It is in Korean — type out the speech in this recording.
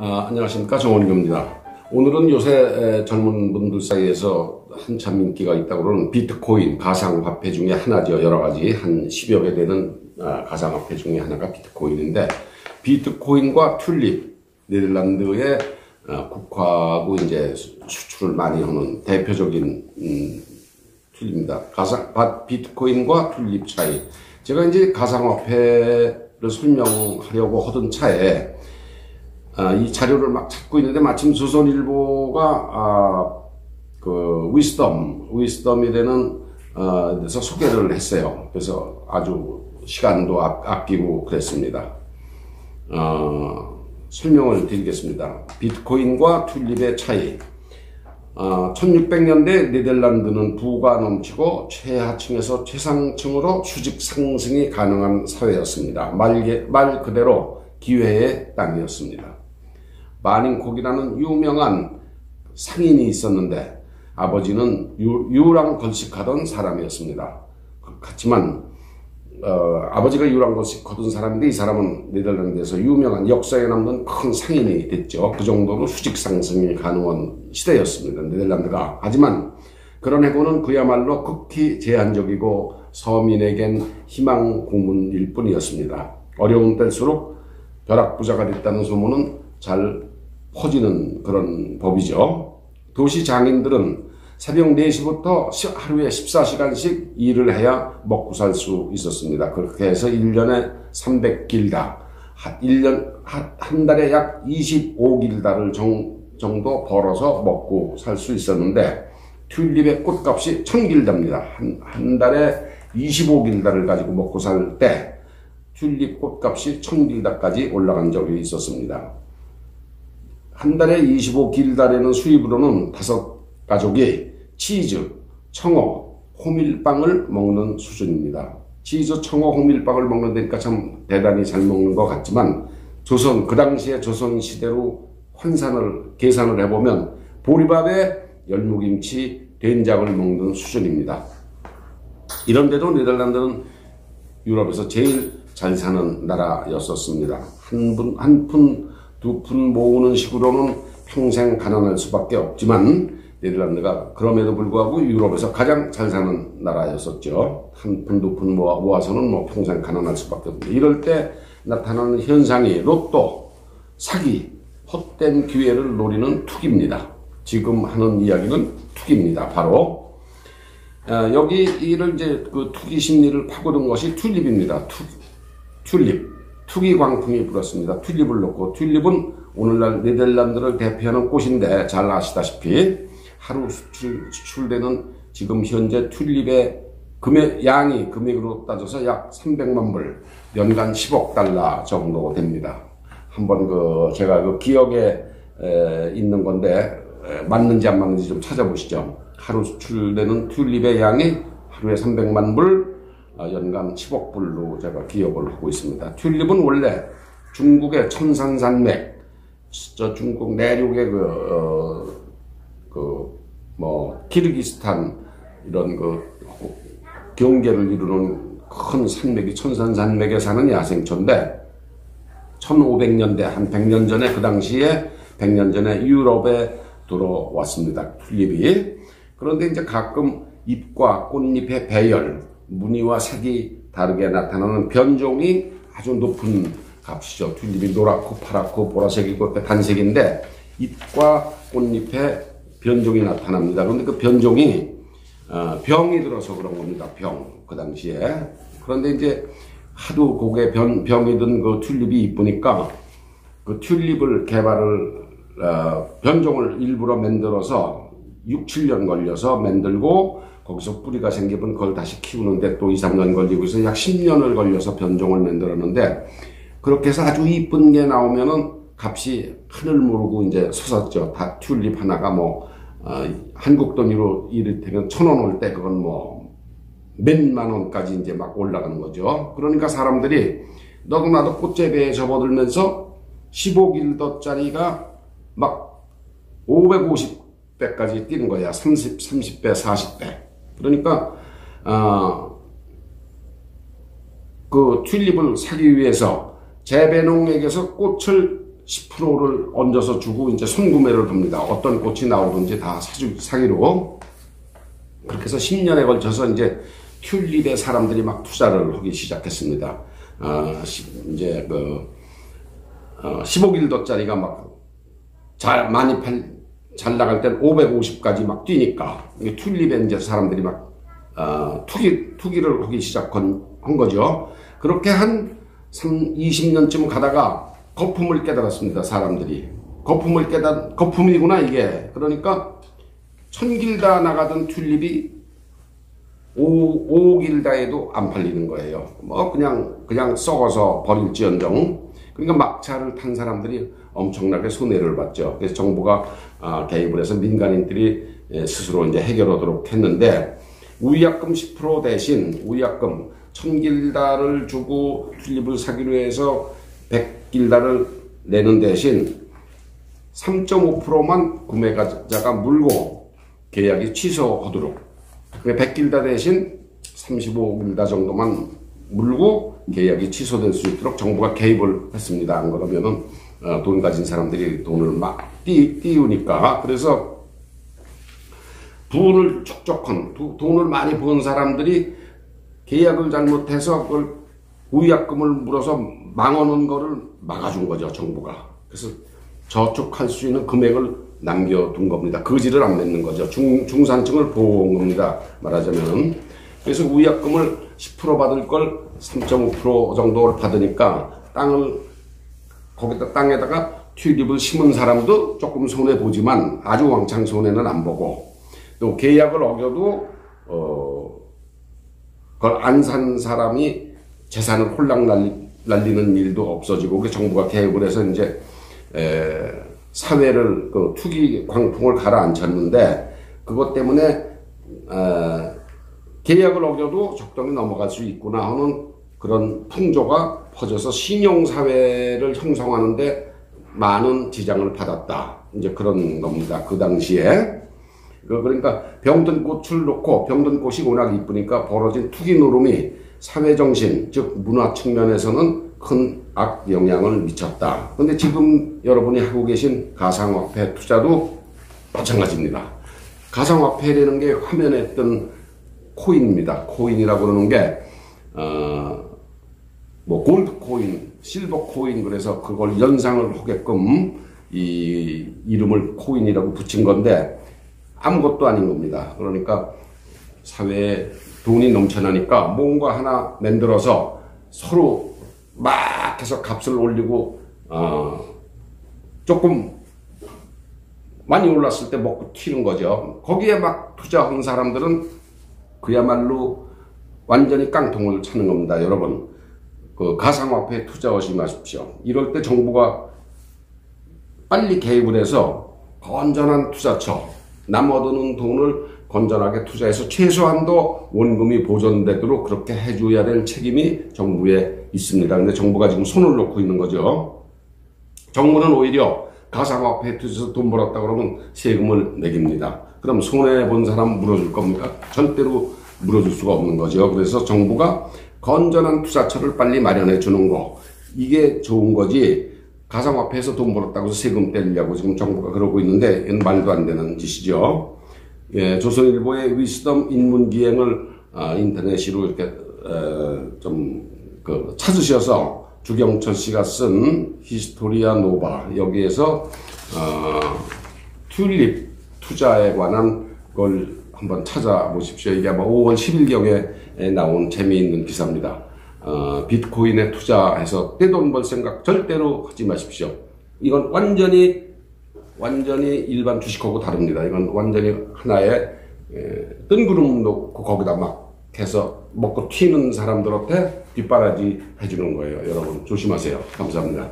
안녕하십니까, 정원규입니다. 오늘은 요새 젊은 분들 사이에서 한참 인기가 있다고 그러는 비트코인 가상화폐 중에 하나죠. 여러가지 한 10여 개 되는 가상화폐 중에 하나가 비트코인인데, 비트코인과 튤립, 네덜란드의 국화하고 이제 수출을 많이 하는 대표적인 튤립입니다. 비트코인과 튤립 차이. 제가 이제 가상화폐를 설명하려고 하던 차에 이 자료를 막 찾고 있는데, 마침 조선일보가 그 위스덤이라는 데서 소개를 했어요. 그래서 아주 시간도 아끼고 그랬습니다. 설명을 드리겠습니다. 비트코인과 튤립의 차이. 1600년대 네덜란드는 부가 넘치고 최하층에서 최상층으로 수직 상승이 가능한 사회였습니다. 말 그대로 기회의 땅이었습니다. 마닝콕이라는 유명한 상인이 있었는데, 아버지는 유랑걸식하던 사람이었습니다. 그렇지만 아버지가 유랑걸식하던 사람인데, 이 사람은 네덜란드에서 유명한 역사에 남는 큰 상인이 됐죠. 그 정도로 수직 상승이 가능한 시대였습니다, 네덜란드가. 하지만 그런 해고는 그야말로 극히 제한적이고 서민에겐 희망 고문일 뿐이었습니다. 어려운 때일수록 벼락부자가 됐다는 소문은 잘 퍼지는 그런 법이죠. 도시 장인들은 새벽 4시부터 하루에 14시간씩 일을 해야 먹고 살 수 있었습니다. 그렇게 해서 1년에 300길다, 한 달에 약 25길다를 정도 벌어서 먹고 살 수 있었는데, 튤립의 꽃값이 1000길다입니다. 한 달에 25길다를 가지고 먹고 살 때 튤립 꽃값이 1000길다까지 올라간 적이 있었습니다. 한 달에 25길다라는 수입으로는 5가족이 치즈, 청어, 호밀빵을 먹는 수준입니다. 치즈, 청어, 호밀빵을 먹는다니까 참 대단히 잘 먹는 것 같지만, 그 당시에 조선시대로 계산을 해보면 보리밥에 열무김치, 된장을 먹는 수준입니다. 이런데도 네덜란드는 유럽에서 제일 잘 사는 나라였었습니다. 한 푼, 2푼 모으는 식으로는 평생 가난할 수밖에 없지만, 네덜란드가 그럼에도 불구하고 유럽에서 가장 잘 사는 나라였었죠. 한 푼, 2푼 모아서는 평생 가난할 수밖에 없습니다. 이럴 때 나타나는 현상이 로또, 사기, 헛된 기회를 노리는 투기입니다. 지금 하는 이야기는 투기입니다. 바로 여기를 이제 그 투기 심리를 파고든 것이 튤립입니다. 튤립. 투기 광풍이 불었습니다. 튤립을 놓고, 튤립은 오늘날 네덜란드를 대표하는 꽃인데, 잘 아시다시피 하루 수출되는 지금 현재 튤립의 양이 금액으로 따져서 약 300만 불, 연간 10억 달러 정도 됩니다. 한번 제가 기억에 있는 건데, 맞는지 안 맞는지 좀 찾아보시죠. 하루 수출되는 튤립의 양이 하루에 300만 불, 연간 10억 불로 제가 기억을 하고 있습니다. 튤립은 원래 중국의 천산산맥, 중국 내륙의 키르기스탄 이런 경계를 이루는 큰 산맥이 천산산맥에 사는 야생초인데, 1500년대, 한 100년 전에, 그 당시에 100년 전에 유럽에 들어왔습니다, 튤립이. 그런데 이제 가끔 잎과 꽃잎의 배열, 무늬와 색이 다르게 나타나는 변종이 아주 높은 값이죠. 튤립이 노랗고 파랗고 보라색이고 단색인데, 잎과 꽃잎의 변종이 나타납니다. 그런데 그 변종이 병이 들어서 그런 겁니다. 그 당시에. 그런데 이제 하도 곡에 병이 든 그 튤립이 이쁘니까 그 튤립을 변종을 일부러 만들어서 6, 7년 걸려서 만들고, 거기서 뿌리가 생기면 그걸 다시 키우는데 또 2, 3년 걸리고 해서 약 10년을 걸려서 변종을 만들었는데, 그렇게 해서 아주 이쁜 게 나오면은 값이 하늘 모르고 이제 솟았죠. 다 튤립 하나가 한국 돈으로 이를테면 1,000원 올 때 그건 몇만 원까지 이제 막 올라가는 거죠. 그러니까 사람들이 너도 나도 꽃재배에 접어들면서 15길더짜리가 막 550배까지 뛰는 거야. 30배, 40배. 그러니까 그 튤립을 사기 위해서 재배농에게서 꽃을 10%를 얹어서 주고 이제 선구매를 합니다. 어떤 꽃이 나오든지 다 사기로. 그렇게 해서 10년에 걸쳐서 이제 튤립에 사람들이 막 투자를 하기 시작했습니다. 이제 15길더짜리가 막 잘 나갈 땐 550까지 막 뛰니까 튤립에 이제 사람들이 막 투기를 하기 시작한 거죠. 그렇게 한 20년쯤 가다가 거품을 깨달았습니다. 사람들이 거품이구나 이게. 그러니까 1000길다 나가던 튤립이 5길다에도 안 팔리는 거예요. 뭐 그냥 썩어서 버릴지언정. 그러니까 막차를 탄 사람들이 엄청나게 손해를 봤죠. 그래서 정부가 개입을 해서 민간인들이 스스로 이제 해결하도록 했는데, 우약금 10% 대신 우약금 1000길다를 주고 튤립을 사기로 해서 100길다를 내는 대신 3.5%만 구매자가 물고 계약이 취소하도록. 100길다 대신 35길다 정도만 물고 계약이 취소될 수 있도록 정부가 개입을 했습니다. 안 그러면은 돈 가진 사람들이 돈을 막 띄우니까. 그래서 부를 촉촉한 돈을 많이 번 사람들이 계약을 잘못해서 그걸 우약금을 물어서 망하는 거를 막아준 거죠, 정부가. 그래서 저축할 수 있는 금액을 남겨둔 겁니다. 거지를 안 맺는 거죠. 중산층을 보호한 겁니다, 말하자면. 그래서 우약금을 10% 받을 걸 3.5% 정도를 받으니까 땅에다가 튤립을 심은 사람도 조금 손해보지만 아주 왕창 손해는 안 보고, 또 계약을 어겨도 그걸 안 산 사람이 재산을 홀랑 날리는 일도 없어지고, 그 정부가 개입을 해서 이제 사회를 투기 광풍을 가라앉혔는데, 그것 때문에 계약을 어겨도 적당히 넘어갈 수 있구나 하는 그런 풍조가 퍼져서 신용사회를 형성하는데 많은 지장을 받았다. 이제 그런 겁니다. 그 당시에. 그러니까 병든 꽃을 놓고, 병든 꽃이 워낙 이쁘니까 벌어진 투기 노름이 사회정신, 즉 문화 측면에서는 큰 악영향을 미쳤다. 근데 지금 여러분이 하고 계신 가상화폐 투자도 마찬가지입니다. 가상화폐라는 게 화면에 뜬 코인입니다. 코인이라고 그러는 게 뭐 골드 코인, 실버 코인, 그래서 그걸 연상을 하게끔 이 이름을 코인이라고 붙인 건데 아무것도 아닌 겁니다. 그러니까 사회에 돈이 넘쳐나니까 뭔가 하나 만들어서 서로 막 해서 값을 올리고 조금 많이 올랐을 때 먹고 튀는 거죠. 거기에 막 투자한 사람들은 그야말로 완전히 깡통을 차는 겁니다. 여러분, 그 가상화폐에 투자하지 마십시오. 이럴 때 정부가 빨리 개입을 해서 건전한 투자처, 남 얻는 돈을 건전하게 투자해서 최소한도 원금이 보존되도록 그렇게 해줘야 될 책임이 정부에 있습니다. 근데 정부가 지금 손을 놓고 있는 거죠. 정부는 오히려 가상화폐에 투자해서 돈 벌었다 그러면 세금을 매깁니다. 그럼 손해본 사람 물어줄 겁니까? 절대로 물어줄 수가 없는 거죠. 그래서 정부가 건전한 투자처를 빨리 마련해 주는 거, 이게 좋은 거지, 가상화폐에서 돈 벌었다고 해서 세금 떼려고 지금 정부가 그러고 있는데 이건 말도 안 되는 짓이죠. 예, 조선일보의 위스덤 인문기행을 인터넷으로 이렇게 찾으셔서 주경철 씨가 쓴 히스토리아 노바, 여기에서 튤립 투자에 관한 걸 한번 찾아보십시오. 이게 아마 5월 10일경에 나온 재미있는 기사입니다. 비트코인에 투자해서 떼돈 벌 생각 절대로 하지 마십시오. 이건 완전히 일반 주식하고 다릅니다. 이건 완전히 하나의 뜬구름 놓고 거기다 막 해서 먹고 튀는 사람들한테 뒷바라지 해주는 거예요. 여러분 조심하세요. 감사합니다.